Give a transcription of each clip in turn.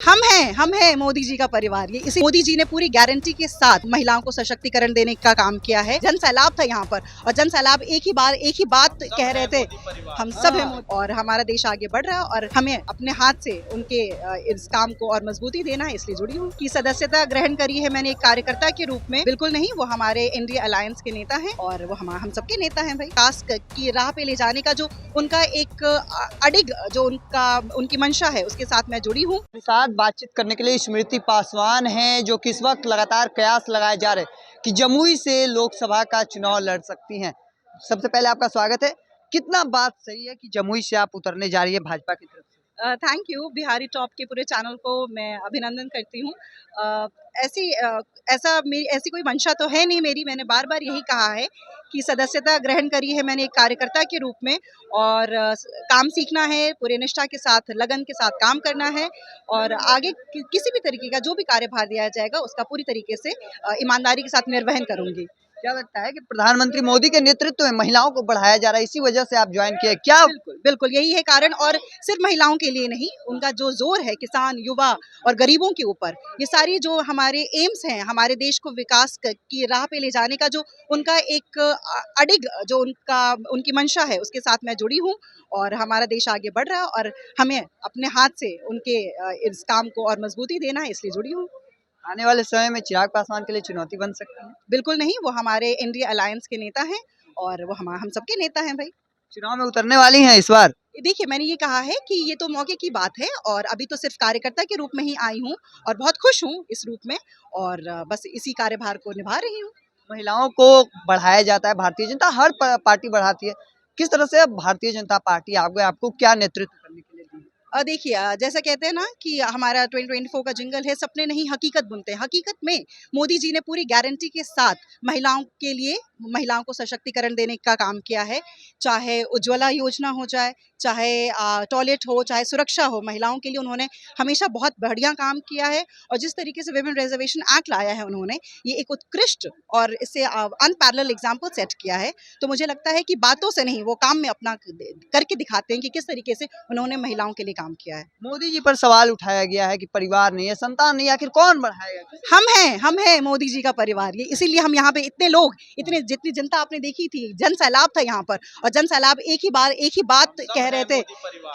हम हैं मोदी जी का परिवार। ये इसी मोदी जी ने पूरी गारंटी के साथ महिलाओं को सशक्तिकरण देने का काम किया है। जन सैलाब था यहाँ पर, और जन सैलाब एक ही बात कह रहे थे, हम सब हैं मोदी, और हमारा देश आगे बढ़ रहा है और हमें अपने हाथ से उनके इस काम को और मजबूती देना है, इसलिए जुड़ी हूँ। की सदस्यता ग्रहण करी है मैंने एक कार्यकर्ता के रूप में। बिल्कुल नहीं, वो हमारे इंडिया अलायंस के नेता हैं और वो हम सबके नेता हैं भाई। विकास की राह पे ले जाने का जो उनका एक अडिग जो उनकी मंशा है, उसके साथ मैं जुड़ी हूँ। साथ बातचीत करने के लिए स्मृति पासवान हैं, जो कि इस वक्त लगातार कयास लगाए जा रहे हैं कि जमुई से लोकसभा का चुनाव लड़ सकती हैं। सबसे पहले आपका स्वागत है। कितना बात सही है कि जमुई से आप उतरने जा रही है भाजपा की तरफ से? थैंक यू, बिहारी टॉप के पूरे चैनल को मैं अभिनंदन करती हूँ। ऐसी कोई मंशा तो है नहीं मेरी। मैंने बार बार यही कहा है कि सदस्यता ग्रहण करी है मैंने एक कार्यकर्ता के रूप में, और काम सीखना है, पूरे निष्ठा के साथ, लगन के साथ काम करना है, और आगे किसी भी तरीके का जो भी कार्यभार दिया जाएगा उसका पूरी तरीके से ईमानदारी के साथ निर्वहन करूंगी। क्या लगता है कि प्रधानमंत्री मोदी के नेतृत्व में महिलाओं को बढ़ाया जा रहा है, इसी वजह से आप ज्वाइन किए क्या? बिल्कुल यही है कारण, और सिर्फ महिलाओं के लिए नहीं, उनका जो जोर है किसान, युवा और गरीबों के ऊपर, ये सारी जो हमारे एम्स हैं, हमारे देश को विकास की राह पे ले जाने का जो उनका एक अडिग जो उनकी मंशा है, उसके साथ मैं जुड़ी हूँ, और हमारा देश आगे बढ़ रहा है और हमें अपने हाथ से उनके इस काम को और मजबूती देना है, इसलिए जुड़ी हूँ। आने वाले समय में चिराग पासवान के लिए चुनौती बन सकती है? बिल्कुल नहीं, वो हमारे इंडिया अलायंस के नेता हैं और वो हम सबके नेता हैं भाई। चुनाव में उतरने वाली हैं इस बार? देखिए, मैंने ये कहा है कि ये तो मौके की बात है, और अभी तो सिर्फ कार्यकर्ता के रूप में ही आई हूँ और बहुत खुश हूँ इस रूप में, और बस इसी कार्यभार को निभा रही हूँ। महिलाओं को बढ़ाया जाता है, भारतीय जनता हर पार्टी बढ़ाती है। किस तरह से अब भारतीय जनता पार्टी आपको क्या नेतृत्व करने के लिए दी? देखिए, जैसा कहते हैं ना कि हमारा 2024 का जिंगल है, सपने नहीं हकीकत बुनते हैं। हकीकत में मोदी जी ने पूरी गारंटी के साथ महिलाओं के लिए, महिलाओं को सशक्तिकरण देने का काम किया है। चाहे उज्ज्वला योजना हो जाए, चाहे टॉयलेट हो, चाहे सुरक्षा हो, महिलाओं के लिए उन्होंने हमेशा बहुत बढ़िया काम किया है। और जिस तरीके से विमेन रिजर्वेशन एक्ट लाया है उन्होंने, ये एक उत्कृष्ट और इससे अनपैरेलल एग्जाम्पल सेट किया है। तो मुझे लगता है कि बातों से नहीं, वो काम में अपना करके दिखाते हैं कि किस तरीके से उन्होंने महिलाओं के लिए काम किया है। मोदी जी पर सवाल उठाया गया है कि परिवार नहीं है, संतान नहीं है, आखिर कौन बढ़ाएगा? हम हैं मोदी जी का परिवार। ये इसीलिए हम यहाँ पे इतने लोग, इतने जितनी जनता आपने देखी थी, जन सैलाब था यहाँ पर, और जन सैलाब एक ही बात कह रहे थे,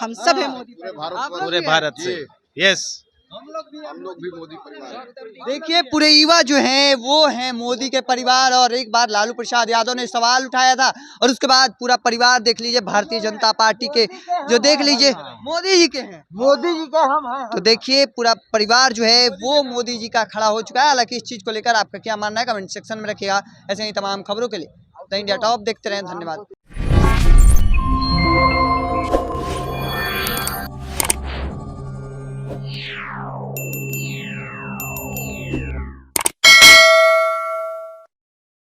हम सब हैं मोदी परिवार। पूरे भारत से। यस, हम लोग भी मोदी परिवार। देखिए, पूरे युवा जो हैं वो हैं मोदी के परिवार। और एक बार लालू प्रसाद यादव ने सवाल उठाया था, और उसके बाद पूरा परिवार देख लीजिए भारतीय जनता पार्टी के, जो देख लीजिए मोदी जी के हैं, मोदी जी के हम हैं। तो देखिए, पूरा परिवार जो है वो मोदी जी का खड़ा हो चुका है। हालांकि इस चीज को लेकर आपका क्या मानना है, कमेंट सेक्शन में रखिएगा। ऐसे ही तमाम खबरों के लिए द इंडिया टॉप देखते रहें। धन्यवाद।